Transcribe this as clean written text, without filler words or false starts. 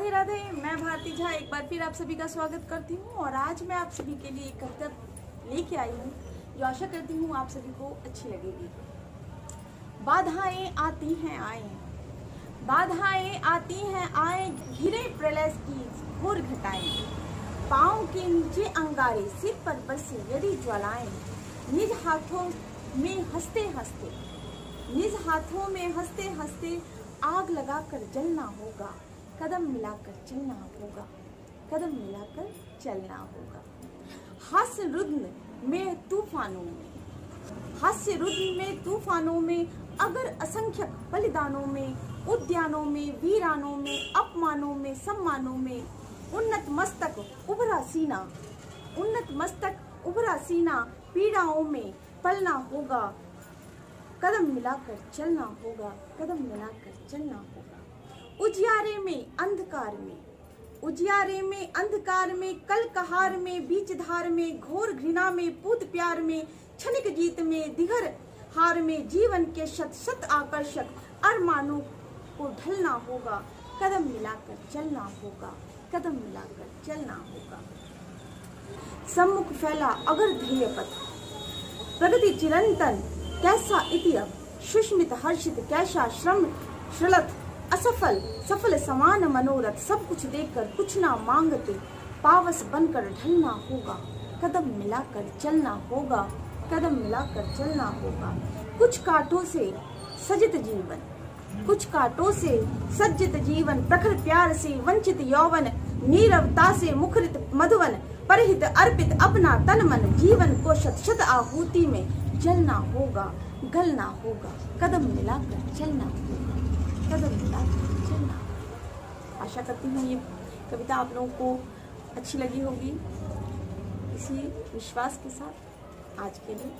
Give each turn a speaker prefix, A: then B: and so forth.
A: राधे राधे। मैं भारती झा एक बार फिर आप सभी का स्वागत करती हूँ और आज मैं आप सभी के लिए एक कविता लेके आई हूँ जो आशा करती हूँ आप सभी को अच्छी लगेगी। बाधाएं आती हैं आए, बाधाएं आती हैं आए, घिरे प्रलय की घोर घटाएं, पाँव के नीचे अंगारे, सिर पर बरसे यदि ज्वालाएं, निज हाथों में हंसते हंसते, निज हाथों में हंसते हंसते आग लगाकर जलना होगा, कदम मिलाकर चलना होगा, कदम मिलाकर चलना होगा। हास्य रुद्र में तूफानों में, हास्य रुद्र में तूफानों में, अगर असंख्यक बलिदानों में, उद्यानों में, वीरानों में, अपमानों में, सम्मानों में, उन्नत मस्तक उभरा सीना, उन्नत मस्तक उभरा सीना, पीड़ाओं में पलना होगा, कदम मिलाकर चलना होगा, कदम मिलाकर चलना होगा। उजियारे में अंधकार में, उजियारे में अंधकार में, कल कहार में, बीच धार में, घोर घृणा में, पूत प्यार में, क्षणिक जीत में, दिगर हार में, जीवन के शत शत आकर्षक अरमानों को ढलना होगा, कदम मिलाकर चलना होगा, कदम मिलाकर चलना होगा। सम्मुख फैला अगर ध्येय पथ, प्रगति चिरंतन कैसा इति अब, सुष्मित हर्षित कैसा श्रम श्रलथ, असफल सफल समान मनोरथ, सब कुछ देखकर कुछ ना मांगते, पावस बनकर ढलना होगा, कदम मिलाकर चलना होगा, कदम मिलाकर चलना होगा। कुछ कांटों से सजित जीवन, कुछ कांटों से सज्जित जीवन, प्रखर प्यार से वंचित यौवन, नीरवता से मुखरित मधुवन, परहित अर्पित अपना तन मन, जीवन को शत शत आहुति में जलना होगा, गलना होगा, कदम मिलाकर चलना होगा, कदम मिलाकर चलना। आशा करती हूँ ये कविता आप लोगों को अच्छी लगी होगी। इसी विश्वास के साथ आज के लिए